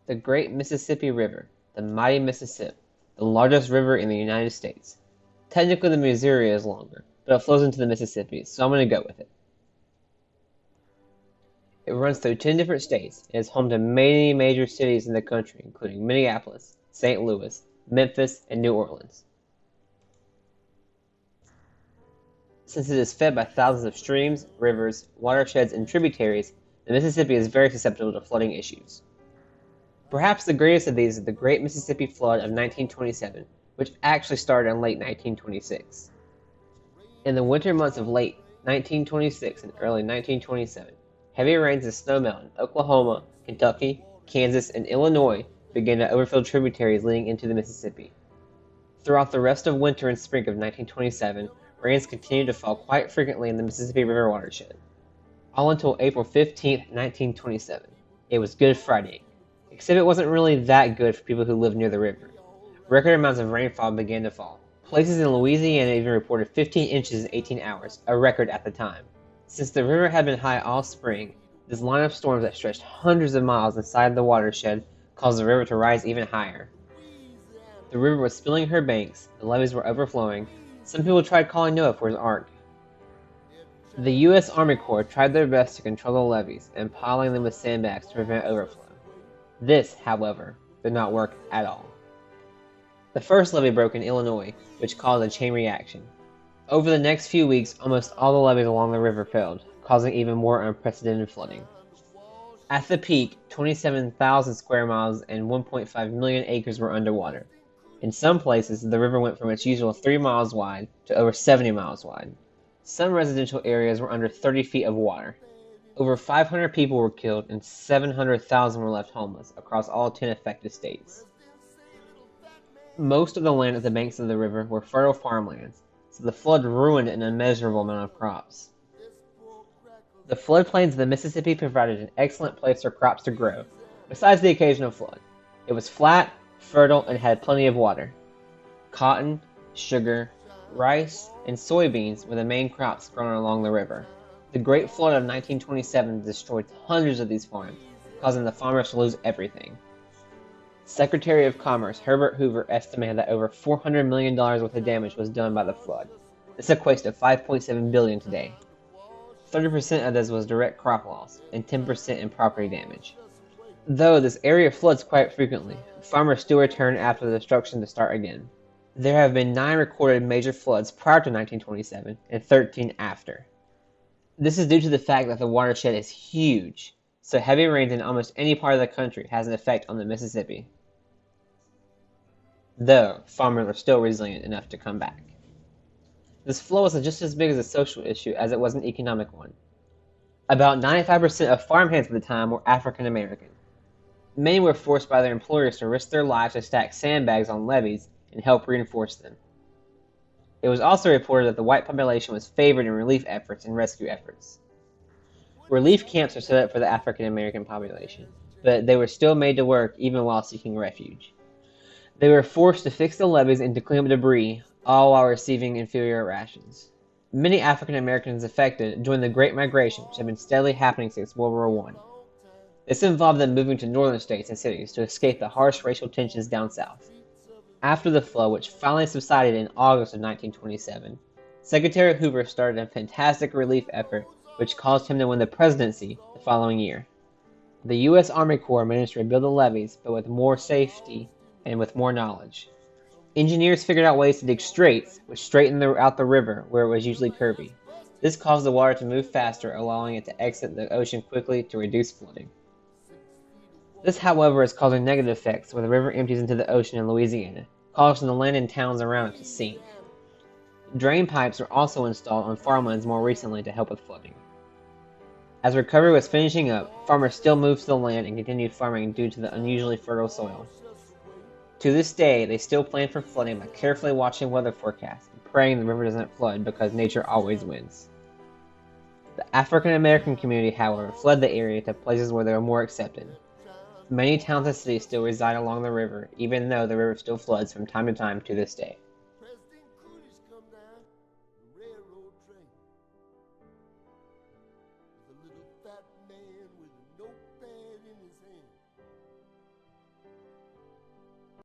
The Great Mississippi River, the mighty Mississippi, the largest river in the United States. Technically, the Missouri is longer, but it flows into the Mississippi, so I'm going to go with it. It runs through 10 different states and is home to many major cities in the country, including Minneapolis, St. Louis, Memphis, and New Orleans. Since it is fed by thousands of streams, rivers, watersheds, and tributaries, the Mississippi is very susceptible to flooding issues. Perhaps the greatest of these is the Great Mississippi Flood of 1927, which actually started in late 1926. In the winter months of late 1926 and early 1927, heavy rains and snowmelt in Oklahoma, Kentucky, Kansas, and Illinois began to overfill tributaries leading into the Mississippi. Throughout the rest of winter and spring of 1927, rains continued to fall quite frequently in the Mississippi River watershed. All until April 15, 1927. It was Good Friday, except it wasn't really that good for people who lived near the river. Record amounts of rainfall began to fall. Places in Louisiana even reported 15 inches in 18 hours, a record at the time. Since the river had been high all spring, this line of storms that stretched hundreds of miles inside the watershed caused the river to rise even higher. The river was spilling her banks, the levees were overflowing. Some people tried calling NOAA for his ark. The U.S. Army Corps tried their best to control the levees and piling them with sandbags to prevent overflow. This, however, did not work at all. The first levee broke in Illinois, which caused a chain reaction. Over the next few weeks, almost all the levees along the river failed, causing even more unprecedented flooding. At the peak, 27,000 square miles and 1.5 million acres were underwater. In some places, the river went from its usual 3 miles wide to over 70 miles wide. Some residential areas were under 30 feet of water. Over 500 people were killed and 700,000 were left homeless across all 10 affected states. Most of the land at the banks of the river were fertile farmlands, so the flood ruined an immeasurable amount of crops. The floodplains of the Mississippi provided an excellent place for crops to grow, besides the occasional flood. It was flat, fertile, and had plenty of water. Cotton, sugar, rice, and soybeans were the main crops grown along the river. The Great Flood of 1927 destroyed hundreds of these farms, causing the farmers to lose everything. Secretary of Commerce Herbert Hoover estimated that over $400 million worth of damage was done by the flood. This equates to $5.7 billion today. 30% of this was direct crop loss, and 10% in property damage. Though this area floods quite frequently, farmers still return after the destruction to start again. There have been 9 recorded major floods prior to 1927 and 13 after. This is due to the fact that the watershed is huge, so heavy rains in almost any part of the country has an effect on the Mississippi. Though, farmers are still resilient enough to come back. This flow was just as big as a social issue as it was an economic one. About 95% of farmhands at the time were African American. Many were forced by their employers to risk their lives to stack sandbags on levees and help reinforce them. It was also reported that the white population was favored in relief efforts and rescue efforts. Relief camps were set up for the African American population, but they were still made to work even while seeking refuge. They were forced to fix the levees and to clean up debris, all while receiving inferior rations. Many African Americans affected joined the Great Migration, which had been steadily happening since World War I. This involved them moving to northern states and cities to escape the harsh racial tensions down south. After the flood, which finally subsided in August of 1927, Secretary Hoover started a fantastic relief effort which caused him to win the presidency the following year. The U.S. Army Corps managed to rebuild the levees, but with more safety and with more knowledge. Engineers figured out ways to dig straights, which straightened out the river where it was usually curvy. This caused the water to move faster, allowing it to exit the ocean quickly to reduce flooding. This, however, is causing negative effects where the river empties into the ocean in Louisiana, causing the land and towns around it to sink. Drain pipes were also installed on farmlands more recently to help with flooding. As recovery was finishing up, farmers still moved to the land and continued farming due to the unusually fertile soil. To this day, they still plan for flooding by carefully watching weather forecasts and praying the river doesn't flood because nature always wins. The African American community, however, fled the area to places where they were more accepted. Many towns and cities still reside along the river, even though the river still floods from time to time to this day.